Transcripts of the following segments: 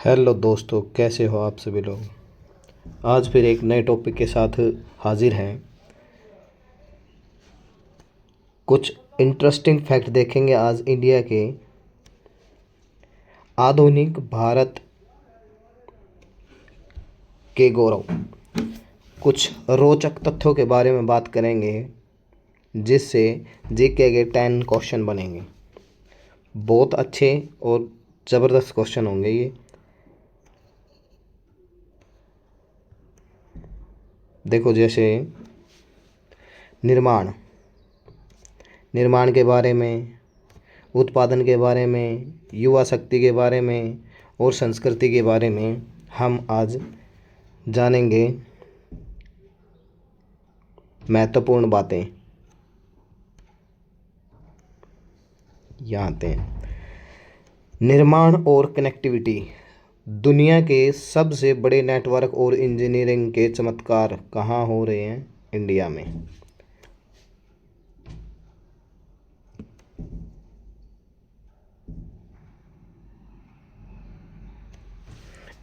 Hello दोस्तों, कैसे हो आप सभी लोग। आज फिर एक नए टॉपिक के साथ हाजिर हैं। कुछ इंटरेस्टिंग फैक्ट देखेंगे आज इंडिया के आधुनिक भारत के गौरव। कुछ रोचक तथ्यों के बारे में बात करेंगे जिससे जीके के 10 क्वेश्चन बनेंगे। बहुत अच्छे और ज़बरदस्त क्वेश्चन होंगे ये। देखो, जैसे निर्माण के बारे में, उत्पादन के बारे में, युवा शक्ति के बारे में और संस्कृति के बारे में हम आज जानेंगे महत्वपूर्ण बातें। यहाँ आते हैं। निर्माण और कनेक्टिविटी। दुनिया के सबसे बड़े नेटवर्क और इंजीनियरिंग के चमत्कार कहाँ हो रहे हैं? इंडिया में।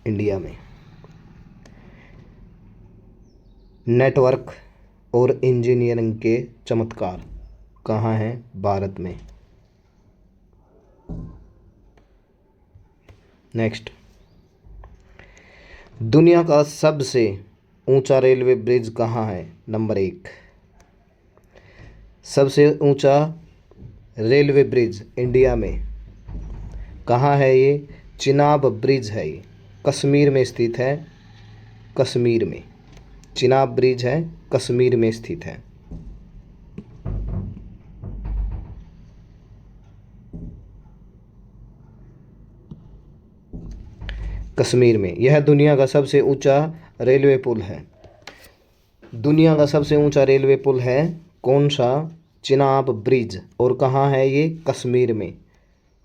इंडिया में नेटवर्क और इंजीनियरिंग के चमत्कार कहाँ हैं? भारत में। नेक्स्ट, दुनिया का सबसे ऊंचा रेलवे ब्रिज कहाँ है? नंबर 1। सबसे ऊंचा रेलवे ब्रिज इंडिया में कहाँ है? ये चिनाब ब्रिज है। ये कश्मीर में स्थित है। कश्मीर में चिनाब ब्रिज है, कश्मीर में स्थित है। कश्मीर में। यह दुनिया का सबसे ऊंचा रेलवे पुल है। दुनिया का सबसे ऊंचा रेलवे पुल है कौन सा? चिनाब ब्रिज। और कहाँ है ये? कश्मीर में।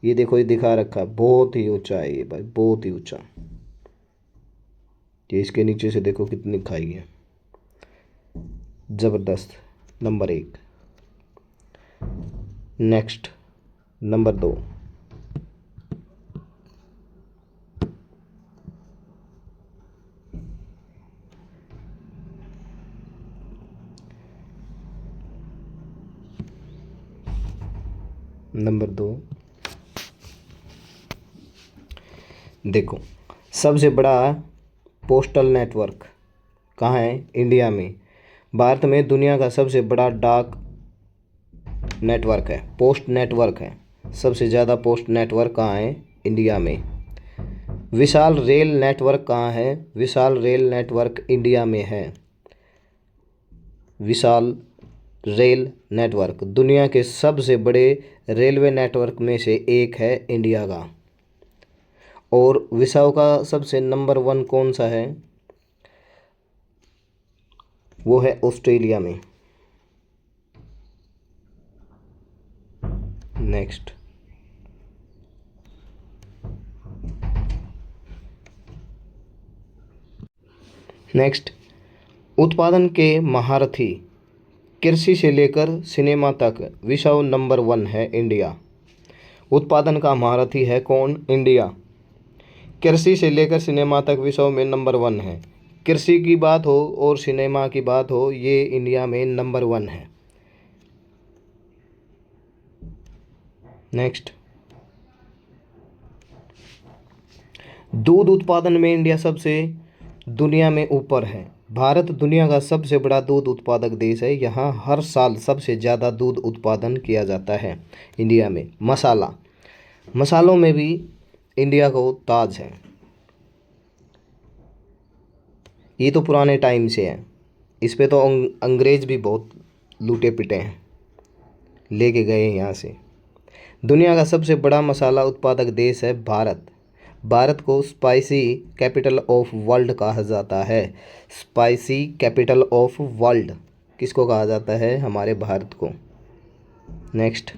ये देखो, ये दिखा रखा, बहुत ही ऊंचा है ये भाई, बहुत ही ऊंचा। ये इसके नीचे से देखो कितनी खाई है। ज़बरदस्त। नंबर 1। Next, number 2। नंबर 2 देखो, सबसे बड़ा पोस्टल नेटवर्क कहाँ है? इंडिया में। भारत में दुनिया का सबसे बड़ा डाक नेटवर्क है, पोस्ट नेटवर्क है। सबसे ज़्यादा पोस्ट नेटवर्क कहाँ है? इंडिया में। विशाल रेल नेटवर्क कहाँ है? विशाल रेल नेटवर्क इंडिया में है। विशाल रेल नेटवर्क दुनिया के सबसे बड़े रेलवे नेटवर्क में से एक है इंडिया का। और विश्व का सबसे नंबर 1 कौन सा है? वो है ऑस्ट्रेलिया में। नेक्स्ट, उत्पादन के महारथी। कृषि से लेकर सिनेमा तक विश्व नंबर 1 है इंडिया। उत्पादन का महारथी है कौन? इंडिया। कृषि से लेकर सिनेमा तक विश्व में नंबर 1 है। कृषि की बात हो और सिनेमा की बात हो, ये इंडिया में नंबर 1 है। नेक्स्ट, दूध उत्पादन में इंडिया सबसे दुनिया में ऊपर है। भारत दुनिया का सबसे बड़ा दूध उत्पादक देश है। यहाँ हर साल सबसे ज़्यादा दूध उत्पादन किया जाता है इंडिया में। मसालों में भी इंडिया को ताज है। ये तो पुराने टाइम से है, इस पे तो अंग्रेज भी बहुत लूटे पिटे हैं, लेके गए हैं यहाँ से। दुनिया का सबसे बड़ा मसाला उत्पादक देश है भारत। भारत को स्पाइसी कैपिटल ऑफ वर्ल्ड कहा जाता है। स्पाइसी कैपिटल ऑफ वर्ल्ड किसको कहा जाता है? हमारे भारत को। नेक्स्ट,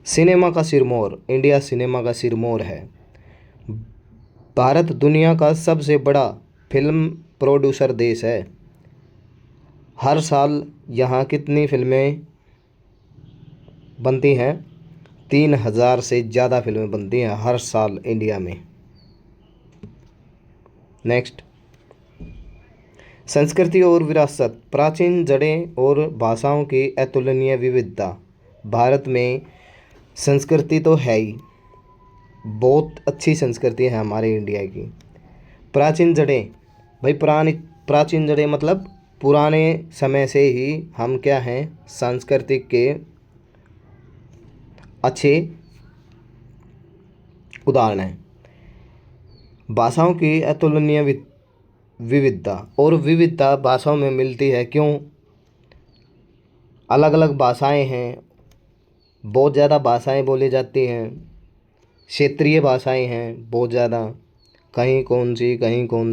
सिनेमा का सिरमौर। इंडिया सिनेमा का सिरमौर है। भारत दुनिया का सबसे बड़ा फिल्म प्रोड्यूसर देश है। हर साल यहाँ कितनी फिल्में बनती हैं? 3,000 से ज़्यादा फिल्में बनती हैं हर साल इंडिया में। नेक्स्ट, संस्कृति और विरासत, प्राचीन जड़ें और भाषाओं की अतुलनीय विविधता। भारत में संस्कृति तो है ही, बहुत अच्छी संस्कृति है हमारे इंडिया की। प्राचीन जड़ें, भाई प्राचीन जड़ें मतलब पुराने समय से ही हम क्या हैं, सांस्कृतिक के अच्छे उदाहरण हैं। भाषाओं की अतुलनीय विविधता, और विविधता भाषाओं में मिलती है, क्यों? अलग अलग भाषाएं हैं, बहुत ज़्यादा भाषाएं बोली जाती हैं, क्षेत्रीय भाषाएं हैं बहुत ज़्यादा, कहीं कौन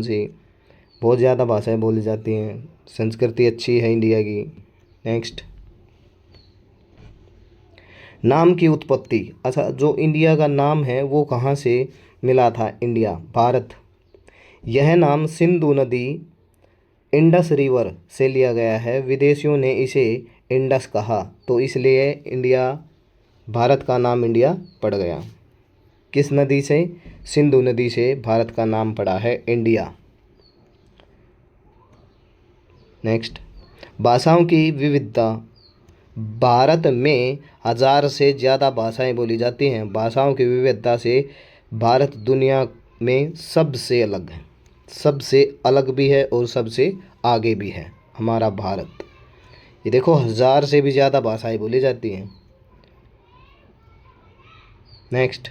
सी बहुत ज़्यादा भाषाएं बोली जाती हैं। संस्कृति अच्छी है इंडिया की। नेक्स्ट, नाम की उत्पत्ति। अच्छा, जो इंडिया का नाम है वो कहाँ से मिला था? इंडिया, भारत। यह नाम सिंधु नदी, इंडस रिवर से लिया गया है। विदेशियों ने इसे इंडस कहा, तो इसलिए इंडिया, भारत का नाम इंडिया पड़ गया। किस नदी से? सिंधु नदी से भारत का नाम पड़ा है इंडिया। नेक्स्ट, भाषाओं की विविधता। भारत में 1,000 से ज़्यादा भाषाएं बोली जाती हैं। भाषाओं की विविधता से भारत दुनिया में सबसे अलग है, सबसे अलग भी है और सबसे आगे भी है हमारा भारत। ये देखो, 1,000 से भी ज़्यादा भाषाएं बोली जाती हैं। नेक्स्ट,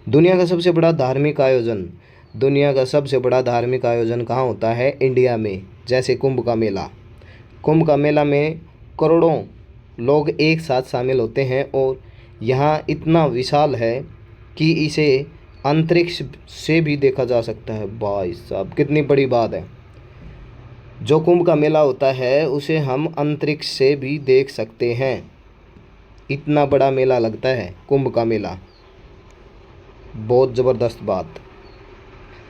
दुनिया का सबसे बड़ा धार्मिक आयोजन। दुनिया का सबसे बड़ा धार्मिक आयोजन कहाँ होता है? इंडिया में। जैसे कुंभ का मेला। कुंभ का मेला में करोड़ों लोग एक साथ शामिल होते हैं, और यहाँ इतना विशाल है कि इसे अंतरिक्ष से भी देखा जा सकता है। भाई साहब, कितनी बड़ी बात है। जो कुंभ का मेला होता है उसे हम अंतरिक्ष से भी देख सकते हैं। इतना बड़ा मेला लगता है कुंभ का मेला, बहुत ज़बरदस्त बात।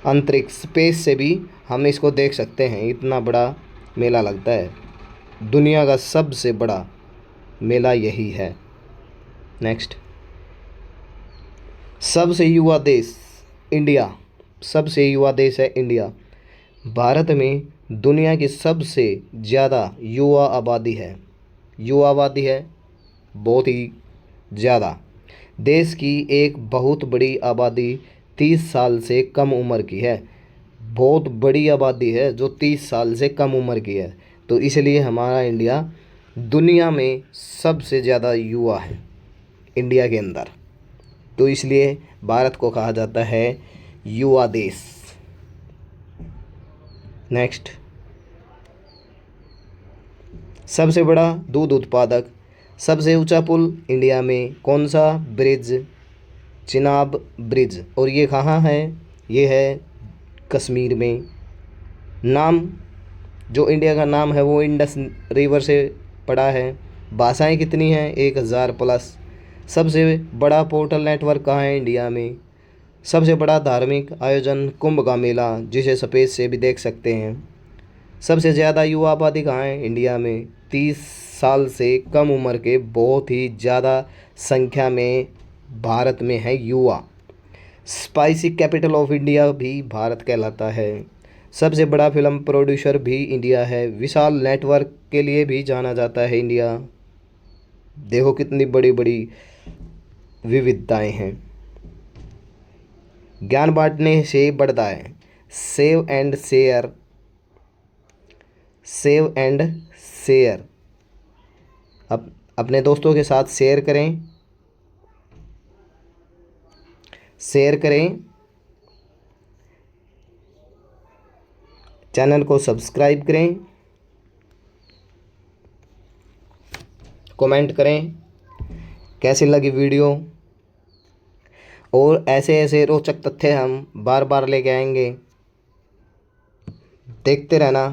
अंतरिक्ष, स्पेस से भी हम इसको देख सकते हैं, इतना बड़ा मेला लगता है। दुनिया का सबसे बड़ा मेला यही है। नेक्स्ट, सबसे युवा देश। इंडिया, सबसे युवा देश है इंडिया। भारत में दुनिया की सबसे ज़्यादा युवा आबादी है। युवा आबादी है बहुत ही ज़्यादा। देश की एक बहुत बड़ी आबादी 30 साल से कम उम्र की है। बहुत बड़ी आबादी है जो 30 साल से कम उम्र की है, तो इसलिए हमारा इंडिया दुनिया में सबसे ज़्यादा युवा है इंडिया के अंदर, तो इसलिए भारत को कहा जाता है युवा देश। नेक्स्ट, सबसे बड़ा दूध उत्पादक। सबसे ऊंचा पुल इंडिया में कौन सा? Bridge, Chenab bridge. और ये कहाँ है? ये है कश्मीर में। नाम, जो इंडिया का नाम है वो इंडस रिवर से पड़ा है। भाषाएं कितनी हैं? 1,000 प्लस। सबसे बड़ा पोर्टल नेटवर्क कहाँ है? इंडिया में। सबसे बड़ा धार्मिक आयोजन कुंभ का मेला, जिसे सफ़ेद से भी देख सकते हैं। सबसे ज़्यादा युवा आबादी कहाँ है? इंडिया में। 30 साल से कम उम्र के बहुत ही ज़्यादा संख्या में भारत में है युवा। स्पाइसी कैपिटल ऑफ इंडिया भी भारत कहलाता है। सबसे बड़ा फिल्म प्रोड्यूसर भी इंडिया है। विशाल नेटवर्क के लिए भी जाना जाता है इंडिया। देखो कितनी बड़ी बड़ी विविधताएं हैं। ज्ञान बांटने से बढ़ता है। Save and share, save and share. अपने दोस्तों के साथ शेयर करें, शेयर करें। चैनल को सब्सक्राइब करें, कमेंट करें कैसी लगी वीडियो, और ऐसे ऐसे रोचक तथ्य हम बार बार लेके आएंगे। देखते रहना।